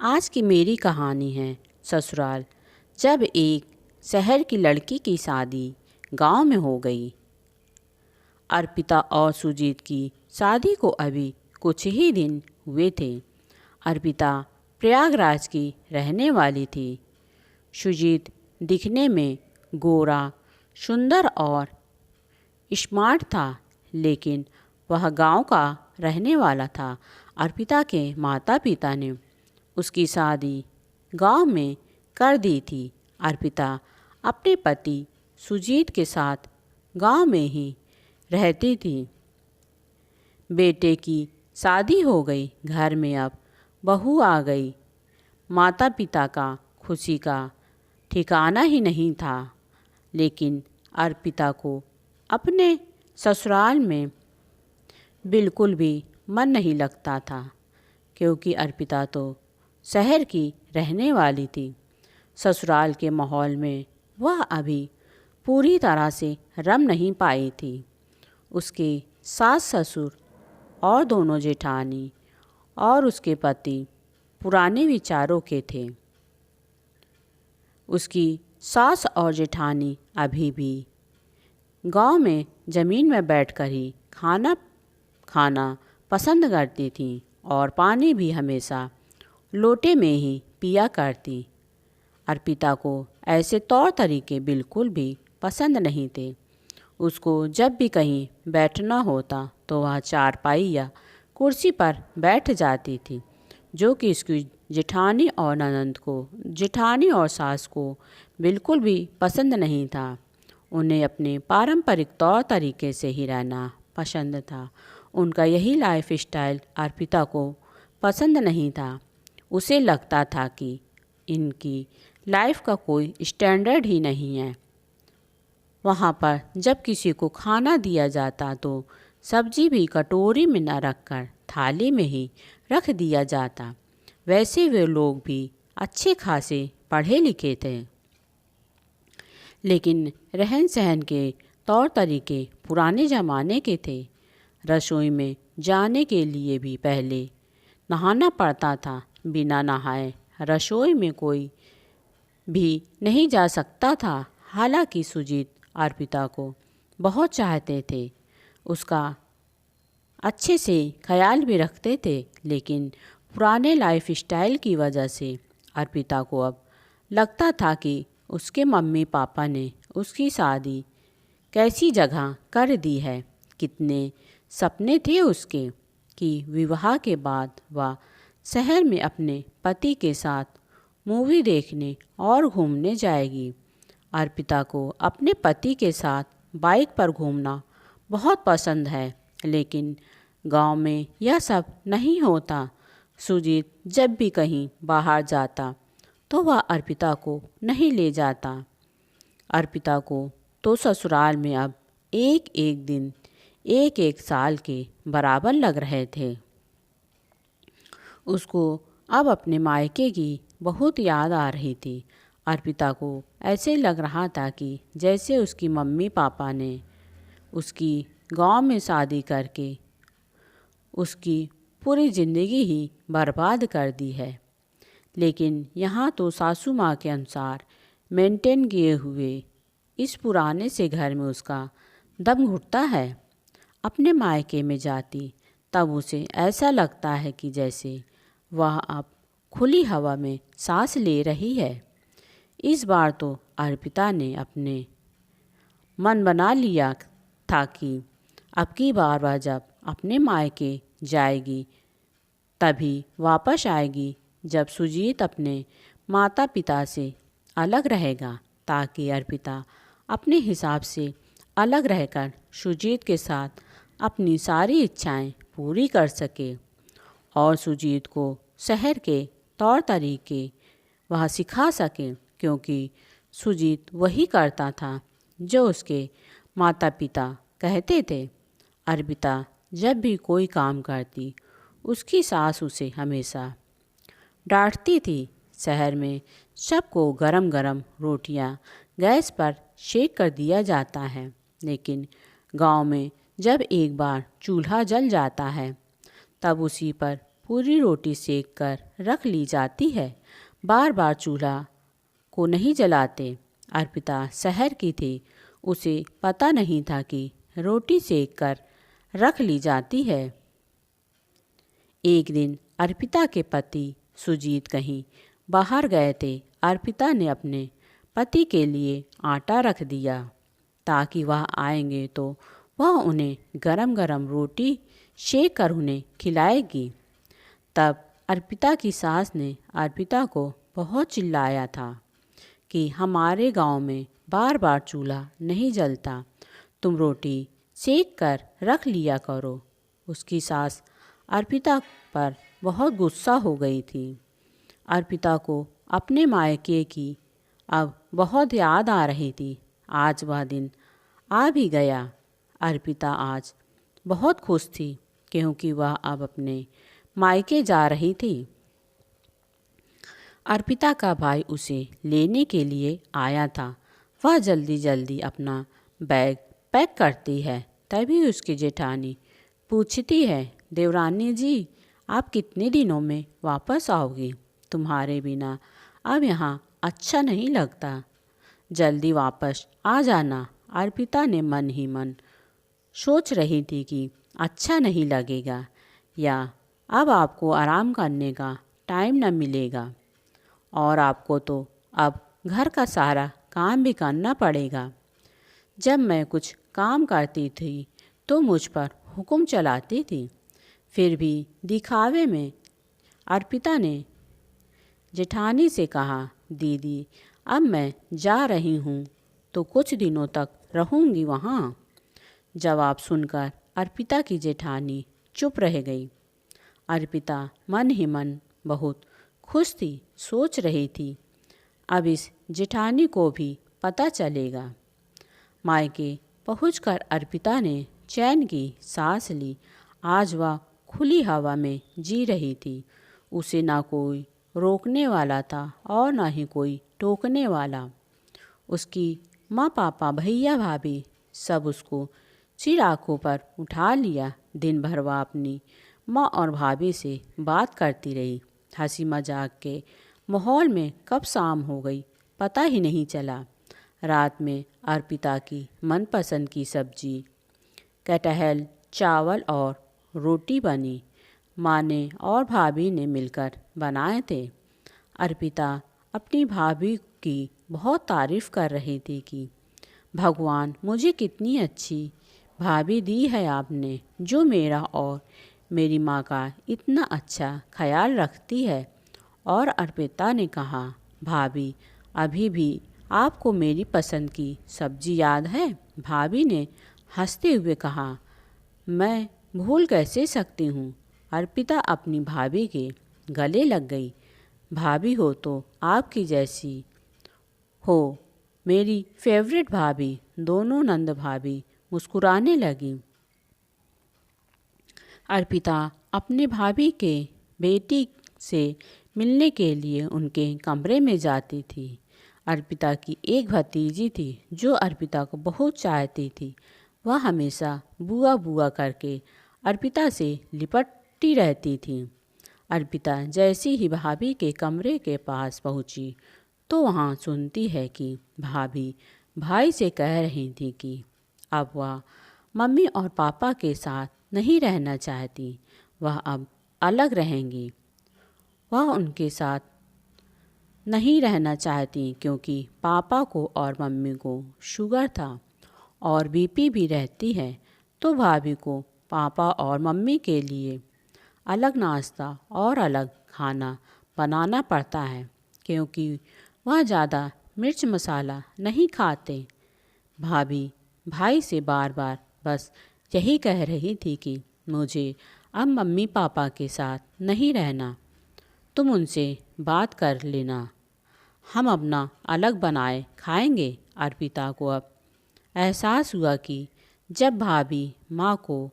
आज की मेरी कहानी है ससुराल। जब एक शहर की लड़की की शादी गांव में हो गई। अर्पिता और सुजीत की शादी को अभी कुछ ही दिन हुए थे। अर्पिता प्रयागराज की रहने वाली थी। सुजीत दिखने में गोरा, सुंदर और स्मार्ट था, लेकिन वह गांव का रहने वाला था। अर्पिता के माता पिता ने उसकी शादी गांव में कर दी थी। अर्पिता अपने पति सुजीत के साथ गांव में ही रहती थी। बेटे की शादी हो गई, घर में अब बहू आ गई। माता पिता का खुशी का ठिकाना ही नहीं था, लेकिन अर्पिता को अपने ससुराल में बिल्कुल भी मन नहीं लगता था, क्योंकि अर्पिता तो शहर की रहने वाली थी। ससुराल के माहौल में वह अभी पूरी तरह से रम नहीं पाई थी। उसके सास ससुर और दोनों जेठानी और उसके पति पुराने विचारों के थे। उसकी सास और जेठानी अभी भी गांव में ज़मीन में बैठकर ही खाना खाना पसंद करती थी और पानी भी हमेशा लोटे में ही पिया करती। अर्पिता को ऐसे तौर तरीके बिल्कुल भी पसंद नहीं थे। उसको जब भी कहीं बैठना होता तो वह चारपाई या कुर्सी पर बैठ जाती थी, जो कि उसकी जेठानी और जेठानी और सास को बिल्कुल भी पसंद नहीं था। उन्हें अपने पारंपरिक तौर तरीके से ही रहना पसंद था। उनका यही लाइफ स्टाइल अर्पिता को पसंद नहीं था। उसे लगता था कि इनकी लाइफ का कोई स्टैंडर्ड ही नहीं है। वहाँ पर जब किसी को खाना दिया जाता तो सब्जी भी कटोरी में न रखकर थाली में ही रख दिया जाता। वैसे वे लोग भी अच्छे खासे पढ़े लिखे थे, लेकिन रहन सहन के तौर तरीके पुराने ज़माने के थे। रसोई में जाने के लिए भी पहले नहाना पड़ता था। बिना नहाए रसोई में कोई भी नहीं जा सकता था। हालांकि सुजीत अर्पिता को बहुत चाहते थे, उसका अच्छे से ख्याल भी रखते थे, लेकिन पुराने लाइफ स्टाइल की वजह से अर्पिता को अब लगता था कि उसके मम्मी पापा ने उसकी शादी कैसी जगह कर दी है। कितने सपने थे उसके कि विवाह के बाद वह शहर में अपने पति के साथ मूवी देखने और घूमने जाएगी। अर्पिता को अपने पति के साथ बाइक पर घूमना बहुत पसंद है, लेकिन गांव में यह सब नहीं होता। सुजीत जब भी कहीं बाहर जाता तो वह अर्पिता को नहीं ले जाता। अर्पिता को तो ससुराल में अब एक एक दिन एक एक साल के बराबर लग रहे थे। उसको अब अपने मायके की बहुत याद आ रही थी। अर्पिता को ऐसे लग रहा था कि जैसे उसकी मम्मी पापा ने उसकी गांव में शादी करके उसकी पूरी ज़िंदगी ही बर्बाद कर दी है। लेकिन यहाँ तो सासू माँ के अनुसार मेंटेन किए हुए इस पुराने से घर में उसका दम घुटता है। अपने मायके में जाती तब उसे ऐसा लगता है कि जैसे वह अब खुली हवा में सांस ले रही है। इस बार तो अर्पिता ने अपने मन बना लिया था कि अब की बार वह जब अपने मायके जाएगी तभी वापस आएगी जब सुजीत अपने माता पिता से अलग रहेगा, ताकि अर्पिता अपने हिसाब से अलग रहकर सुजीत के साथ अपनी सारी इच्छाएं पूरी कर सके और सुजीत को शहर के तौर तरीके वह सिखा सके, क्योंकि सुजीत वही करता था जो उसके माता पिता कहते थे। अर्पिता जब भी कोई काम करती उसकी सास उसे हमेशा डांटती थी। शहर में सबको गरम गरम रोटियां गैस पर सेक कर दिया जाता है, लेकिन गांव में जब एक बार चूल्हा जल जाता है तब उसी पर पूरी रोटी सेक कर रख ली जाती है, बार बार चूल्हा को नहीं जलाते। अर्पिता शहर की थी, उसे पता नहीं था कि रोटी सेक कर रख ली जाती है। एक दिन अर्पिता के पति सुजीत कहीं बाहर गए थे। अर्पिता ने अपने पति के लिए आटा रख दिया ताकि वह आएंगे तो वह उन्हें गरम गरम रोटी सेक कर उन्हें खिलाएगी। तब अर्पिता की सास ने अर्पिता को बहुत चिल्लाया था कि हमारे गांव में बार बार चूल्हा नहीं जलता, तुम रोटी सेक कर रख लिया करो। उसकी सास अर्पिता पर बहुत गुस्सा हो गई थी। अर्पिता को अपने मायके की अब बहुत याद आ रही थी। आज वह दिन आ भी गया। अर्पिता आज बहुत खुश थी क्योंकि वह अब अपने मायके जा रही थी। अर्पिता का भाई उसे लेने के लिए आया था। वह जल्दी जल्दी अपना बैग पैक करती है, तभी उसकी जेठानी पूछती है, देवरानी जी आप कितने दिनों में वापस आओगी? तुम्हारे बिना अब यहाँ अच्छा नहीं लगता, जल्दी वापस आ जाना। अर्पिता ने मन ही मन सोच रही थी कि अच्छा नहीं लगेगा या अब आपको आराम करने का टाइम न मिलेगा और आपको तो अब घर का सारा काम भी करना पड़ेगा। जब मैं कुछ काम करती थी तो मुझ पर हुक्म चलाती थी, फिर भी दिखावे में अर्पिता ने जेठानी से कहा, दीदी अब मैं जा रही हूँ तो कुछ दिनों तक रहूँगी वहाँ। जवाब सुनकर अर्पिता की जेठानी चुप रह गई। अर्पिता मन ही मन बहुत खुश थी, सोच रही थी अब इस जेठानी को भी पता चलेगा। मायके पहुंचकर अर्पिता ने चैन की सांस ली। आज वह खुली हवा में जी रही थी। उसे ना कोई रोकने वाला था और ना ही कोई टोकने वाला। उसकी माँ पापा भैया भाभी सब उसको चिर आँखों पर उठा लिया। दिन भर वह अपनी माँ और भाभी से बात करती रही। हंसी मजाक के माहौल में कब शाम हो गई पता ही नहीं चला। रात में अर्पिता की मनपसंद की सब्जी कटहल, चावल और रोटी बनी। माँ ने और भाभी ने मिलकर बनाए थे। अर्पिता अपनी भाभी की बहुत तारीफ़ कर रही थी कि भगवान मुझे कितनी अच्छी भाभी दी है आपने, जो मेरा और मेरी माँ का इतना अच्छा ख्याल रखती है। और अर्पिता ने कहा, भाभी अभी भी आपको मेरी पसंद की सब्जी याद है? भाभी ने हंसते हुए कहा, मैं भूल कैसे सकती हूँ। अर्पिता अपनी भाभी के गले लग गई। भाभी हो तो आपकी जैसी हो, मेरी फेवरेट भाभी। दोनों नंद भाभी मुस्कुराने लगी। अर्पिता अपने भाभी के बेटी से मिलने के लिए उनके कमरे में जाती थी। अर्पिता की एक भतीजी थी जो अर्पिता को बहुत चाहती थी। वह हमेशा बुआ बुआ करके अर्पिता से लिपटती रहती थी। अर्पिता जैसी ही भाभी के कमरे के पास पहुंची तो वहां सुनती है कि भाभी भाई से कह रही थी कि अब वह मम्मी और पापा के साथ नहीं रहना चाहती, वह अब अलग रहेंगी। वह उनके साथ नहीं रहना चाहती क्योंकि पापा को और मम्मी को शुगर था और बीपी भी रहती है, तो भाभी को पापा और मम्मी के लिए अलग नाश्ता और अलग खाना बनाना पड़ता है क्योंकि वह ज़्यादा मिर्च मसाला नहीं खाते। भाभी भाई से बार बार बस यही कह रही थी कि मुझे अब मम्मी पापा के साथ नहीं रहना, तुम उनसे बात कर लेना, हम अपना अलग बनाए खाएंगे। अर्पिता को अब एहसास हुआ कि जब भाभी माँ को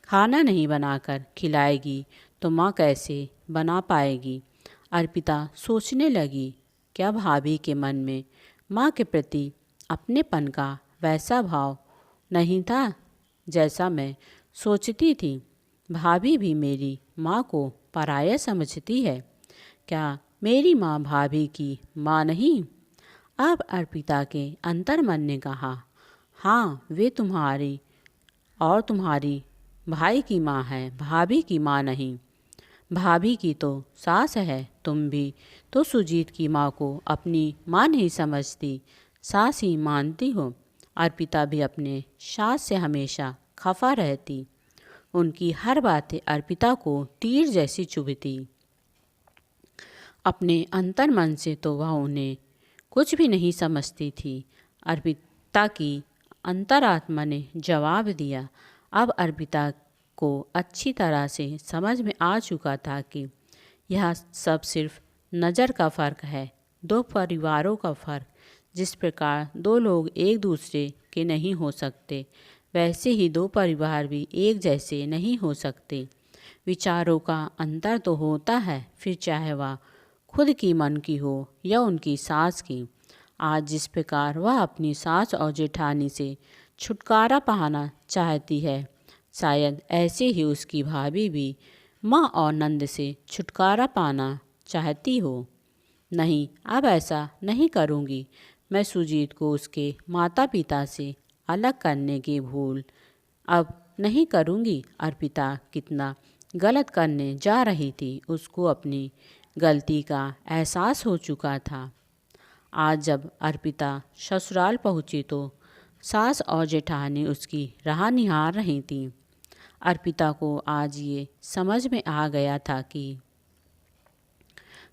खाना नहीं बनाकर खिलाएगी तो माँ कैसे बना पाएगी। अर्पिता सोचने लगी, क्या भाभी के मन में माँ के प्रति अपनेपन का वैसा भाव नहीं था जैसा मैं सोचती थी। भाभी भी मेरी माँ को पराया समझती है। क्या मेरी माँ भाभी की माँ नहीं? अब अर्पिता के अंतर्मन ने कहा, हाँ, वे तुम्हारी और तुम्हारी भाई की माँ है, भाभी की माँ नहीं। भाभी की तो सास है, तुम भी तो सुजीत की माँ को अपनी माँ नहीं समझती, सास ही मानती हो। अर्पिता भी अपने सास से हमेशा खफा रहती। उनकी हर बातें अर्पिता को तीर जैसी चुभती। अपने अंतर्मन से तो वह उन्हें कुछ भी नहीं समझती थी। अर्पिता की अंतरात्मा ने जवाब दिया। अब अर्पिता को अच्छी तरह से समझ में आ चुका था कि यह सब सिर्फ नज़र का फ़र्क है, दो परिवारों का फ़र्क। जिस प्रकार दो लोग एक दूसरे के नहीं हो सकते, वैसे ही दो परिवार भी एक जैसे नहीं हो सकते। विचारों का अंतर तो होता है, फिर चाहे वह खुद की मन की हो या उनकी सास की। आज जिस प्रकार वह अपनी सास और जेठानी से छुटकारा पाना चाहती है, शायद ऐसे ही उसकी भाभी भी माँ और नंद से छुटकारा पाना चाहती हो। नहीं, अब ऐसा नहीं करूँगी। मैं सुजीत को उसके माता पिता से अलग करने की भूल अब नहीं करूँगी। अर्पिता कितना गलत करने जा रही थी, उसको अपनी गलती का एहसास हो चुका था। आज जब अर्पिता ससुराल पहुंची तो सास और जेठानी उसकी राह निहार रही थीं। अर्पिता को आज ये समझ में आ गया था कि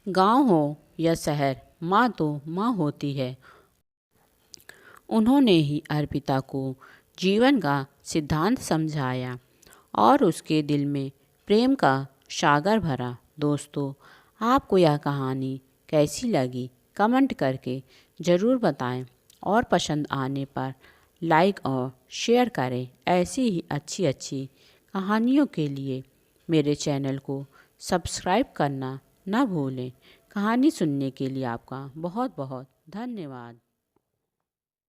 गांव हो या शहर, माँ तो माँ होती है। उन्होंने ही अर्पिता को जीवन का सिद्धांत समझाया और उसके दिल में प्रेम का सागर भरा। दोस्तों, आपको यह कहानी कैसी लगी कमेंट करके ज़रूर बताएं और पसंद आने पर लाइक और शेयर करें। ऐसी ही अच्छी अच्छी कहानियों के लिए मेरे चैनल को सब्सक्राइब करना ना भूलें। कहानी सुनने के लिए आपका बहुत बहुत धन्यवाद।